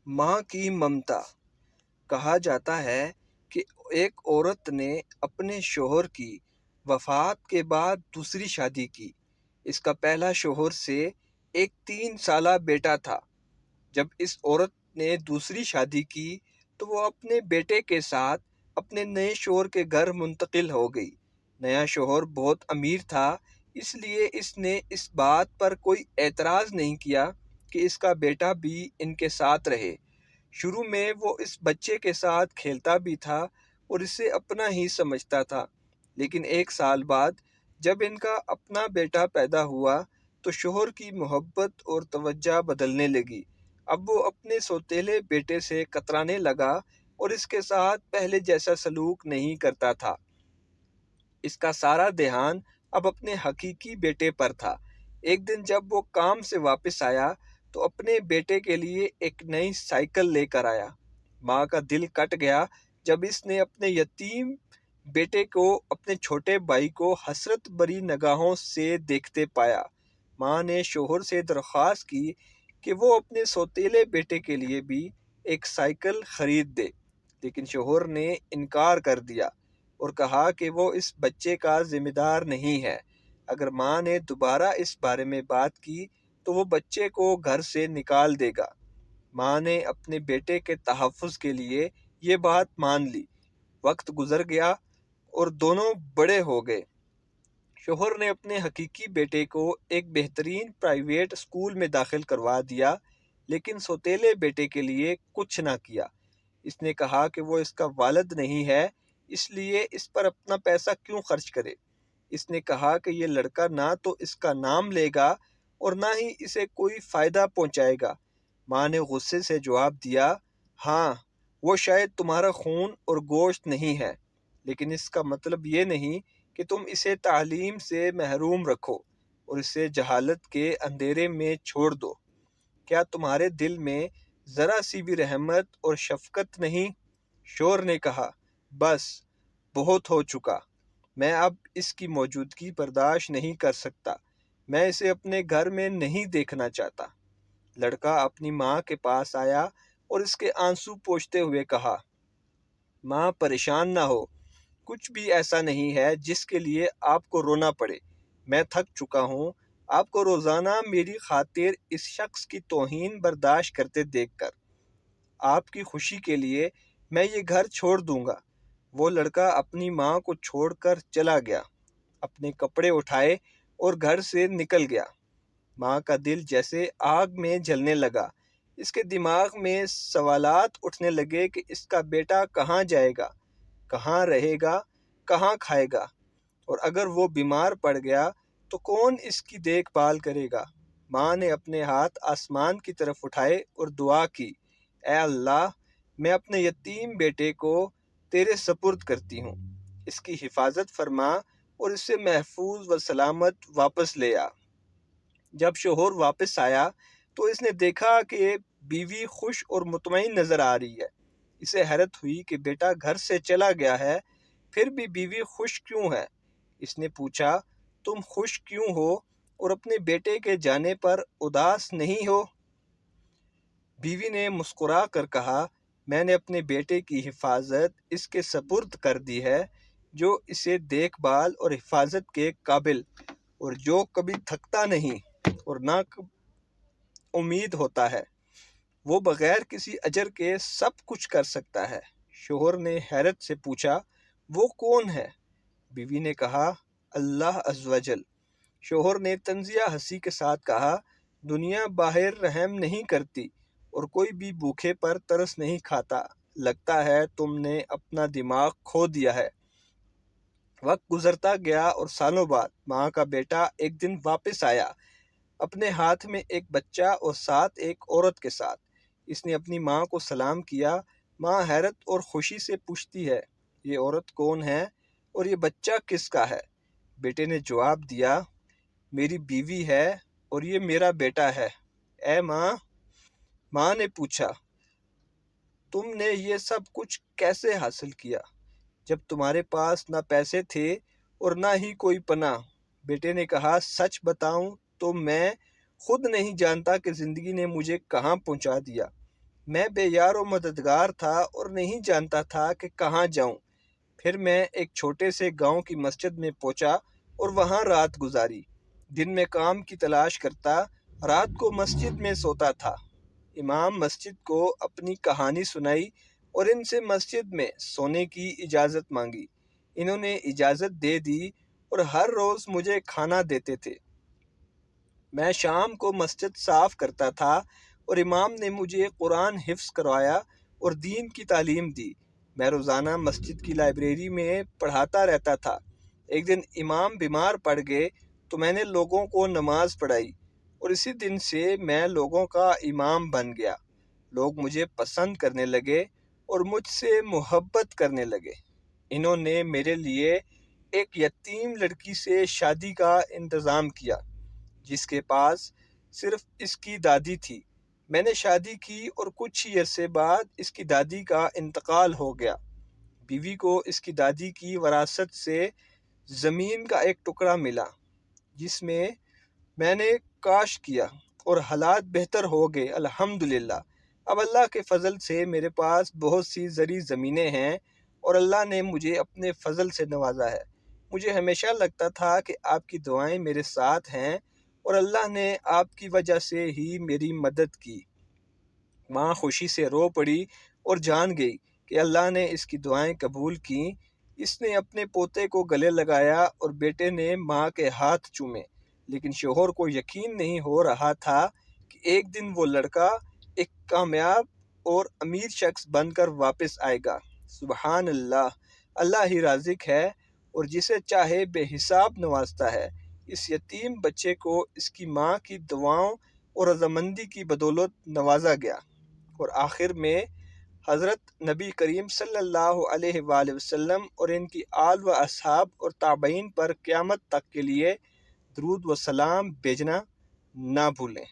ماں کی ممتا۔ کہا جاتا ہے کہ ایک عورت نے اپنے شوہر کی وفات کے بعد دوسری شادی کی۔ اس کا پہلا شوہر سے ایک 3 سالہ بیٹا تھا۔ جب اس عورت نے دوسری شادی کی تو وہ اپنے بیٹے کے ساتھ اپنے نئے شوہر کے گھر منتقل ہو گئی۔ نیا شوہر بہت امیر تھا، اس لیے اس نے اس بات پر کوئی اعتراض نہیں کیا کہ اس کا بیٹا بھی ان کے ساتھ رہے۔ شروع میں وہ اس بچے کے ساتھ کھیلتا بھی تھا اور اسے اپنا ہی سمجھتا تھا، لیکن 1 سال بعد جب ان کا اپنا بیٹا پیدا ہوا تو شوہر کی محبت اور توجہ بدلنے لگی۔ اب وہ اپنے سوتیلے بیٹے سے کترانے لگا اور اس کے ساتھ پہلے جیسا سلوک نہیں کرتا تھا۔ اس کا سارا دھیان اب اپنے حقیقی بیٹے پر تھا۔ ایک دن جب وہ کام سے واپس آیا تو اپنے بیٹے کے لیے ایک نئی سائیکل لے کر آیا۔ ماں کا دل کٹ گیا جب اس نے اپنے یتیم بیٹے کو اپنے چھوٹے بھائی کو حسرت بری نگاہوں سے دیکھتے پایا۔ ماں نے شوہر سے درخواست کی کہ وہ اپنے سوتیلے بیٹے کے لیے بھی ایک سائیکل خرید دے، لیکن شوہر نے انکار کر دیا اور کہا کہ وہ اس بچے کا ذمہ دار نہیں ہے۔ اگر ماں نے دوبارہ اس بارے میں بات کی تو وہ بچے کو گھر سے نکال دے گا۔ ماں نے اپنے بیٹے کے تحفظ کے لیے یہ بات مان لی۔ وقت گزر گیا اور دونوں بڑے ہو گئے۔ شوہر نے اپنے حقیقی بیٹے کو ایک بہترین پرائیویٹ اسکول میں داخل کروا دیا، لیکن سوتیلے بیٹے کے لیے کچھ نہ کیا۔ اس نے کہا کہ وہ اس کا والد نہیں ہے، اس لیے اس پر اپنا پیسہ کیوں خرچ کرے۔ اس نے کہا کہ یہ لڑکا نہ تو اس کا نام لے گا اور نہ ہی اسے کوئی فائدہ پہنچائے گا۔ ماں نے غصے سے جواب دیا، ہاں وہ شاید تمہارا خون اور گوشت نہیں ہے، لیکن اس کا مطلب یہ نہیں کہ تم اسے تعلیم سے محروم رکھو اور اسے جہالت کے اندھیرے میں چھوڑ دو۔ کیا تمہارے دل میں ذرا سی بھی رحمت اور شفقت نہیں؟ شوہر نے کہا، بس بہت ہو چکا، میں اب اس کی موجودگی برداشت نہیں کر سکتا، میں اسے اپنے گھر میں نہیں دیکھنا چاہتا۔ لڑکا اپنی ماں کے پاس آیا اور اس کے آنسو پوچھتے ہوئے کہا، ماں پریشان نہ ہو، کچھ بھی ایسا نہیں ہے جس کے لیے آپ کو رونا پڑے۔ میں تھک چکا ہوں آپ کو روزانہ میری خاطر اس شخص کی توہین برداشت کرتے دیکھ کر۔ آپ کی خوشی کے لیے میں یہ گھر چھوڑ دوں گا۔ وہ لڑکا اپنی ماں کو چھوڑ کر چلا گیا، اپنے کپڑے اٹھائے اور گھر سے نکل گیا۔ ماں کا دل جیسے آگ میں جلنے لگا۔ اس کے دماغ میں سوالات اٹھنے لگے کہ اس کا بیٹا کہاں جائے گا، کہاں رہے گا، کہاں کھائے گا، اور اگر وہ بیمار پڑ گیا تو کون اس کی دیکھ بھال کرے گا۔ ماں نے اپنے ہاتھ آسمان کی طرف اٹھائے اور دعا کی، اے اللہ، میں اپنے یتیم بیٹے کو تیرے سپرد کرتی ہوں، اس کی حفاظت فرما اور اسے محفوظ و سلامت واپس لے آ۔ جب شوہر واپس آیا تو اس نے دیکھا کہ بیوی خوش اور مطمئن نظر آ رہی ہے۔ اسے حیرت ہوئی کہ بیٹا گھر سے چلا گیا ہے، پھر بھی بیوی خوش کیوں ہے؟ اس نے پوچھا، تم خوش کیوں ہو اور اپنے بیٹے کے جانے پر اداس نہیں ہو؟ بیوی نے مسکرا کر کہا، میں نے اپنے بیٹے کی حفاظت اس کے سپرد کر دی ہے جو اسے دیکھ بھال اور حفاظت کے قابل اور جو کبھی تھکتا نہیں اور نہ امید ہوتا ہے، وہ بغیر کسی اجر کے سب کچھ کر سکتا ہے۔ شوہر نے حیرت سے پوچھا، وہ کون ہے؟ بیوی نے کہا، اللہ عز و جل۔ شوہر نے طنزیہ ہنسی کے ساتھ کہا، دنیا باہر رحم نہیں کرتی اور کوئی بھی بھوکے پر ترس نہیں کھاتا، لگتا ہے تم نے اپنا دماغ کھو دیا ہے۔ وقت گزرتا گیا اور سالوں بعد ماں کا بیٹا ایک دن واپس آیا، اپنے ہاتھ میں ایک بچہ اور ساتھ ایک عورت کے ساتھ۔ اس نے اپنی ماں کو سلام کیا۔ ماں حیرت اور خوشی سے پوچھتی ہے، یہ عورت کون ہے اور یہ بچہ کس کا ہے؟ بیٹے نے جواب دیا، میری بیوی ہے اور یہ میرا بیٹا ہے۔ اے ماں! ماں نے پوچھا، تم نے یہ سب کچھ کیسے حاصل کیا جب تمہارے پاس نہ پیسے تھے اور نہ ہی کوئی پناہ؟ بیٹے نے کہا، سچ بتاؤں تو میں خود نہیں جانتا کہ زندگی نے مجھے کہاں پہنچا دیا۔ میں بے یار و مددگار تھا اور نہیں جانتا تھا کہ کہاں جاؤں۔ پھر میں ایک چھوٹے سے گاؤں کی مسجد میں پہنچا اور وہاں رات گزاری۔ دن میں کام کی تلاش کرتا، رات کو مسجد میں سوتا تھا۔ امام مسجد کو اپنی کہانی سنائی اور ان سے مسجد میں سونے کی اجازت مانگی۔ انہوں نے اجازت دے دی اور ہر روز مجھے کھانا دیتے تھے۔ میں شام کو مسجد صاف کرتا تھا اور امام نے مجھے قرآن حفظ کروایا اور دین کی تعلیم دی۔ میں روزانہ مسجد کی لائبریری میں پڑھاتا رہتا تھا۔ ایک دن امام بیمار پڑ گئے تو میں نے لوگوں کو نماز پڑھائی اور اسی دن سے میں لوگوں کا امام بن گیا۔ لوگ مجھے پسند کرنے لگے اور مجھ سے محبت کرنے لگے۔ انہوں نے میرے لیے ایک یتیم لڑکی سے شادی کا انتظام کیا جس کے پاس صرف اس کی دادی تھی۔ میں نے شادی کی اور کچھ ہی عرصے بعد اس کی دادی کا انتقال ہو گیا۔ بیوی کو اس کی دادی کی وراثت سے زمین کا ایک ٹکڑا ملا جس میں نے کاشت کیا اور حالات بہتر ہو گئے الحمدللہ۔ اب اللہ کے فضل سے میرے پاس بہت سی زرعی زمینیں ہیں اور اللہ نے مجھے اپنے فضل سے نوازا ہے۔ مجھے ہمیشہ لگتا تھا کہ آپ کی دعائیں میرے ساتھ ہیں اور اللہ نے آپ کی وجہ سے ہی میری مدد کی۔ ماں خوشی سے رو پڑی اور جان گئی کہ اللہ نے اس کی دعائیں قبول کیں۔ اس نے اپنے پوتے کو گلے لگایا اور بیٹے نے ماں کے ہاتھ چومے، لیکن شوہر کو یقین نہیں ہو رہا تھا کہ ایک دن وہ لڑکا ایک کامیاب اور امیر شخص بن کر واپس آئے گا۔ سبحان اللہ، اللہ ہی رازق ہے اور جسے چاہے بے حساب نوازتا ہے۔ اس یتیم بچے کو اس کی ماں کی دعاؤں اور رضامندی کی بدولت نوازا گیا اور آخر میں حضرت نبی کریم صلی اللہ علیہ وآلہ وسلم اور ان کی آل و اصحاب اور تابعین پر قیامت تک کے لیے درود و سلام بھیجنا نہ بھولیں۔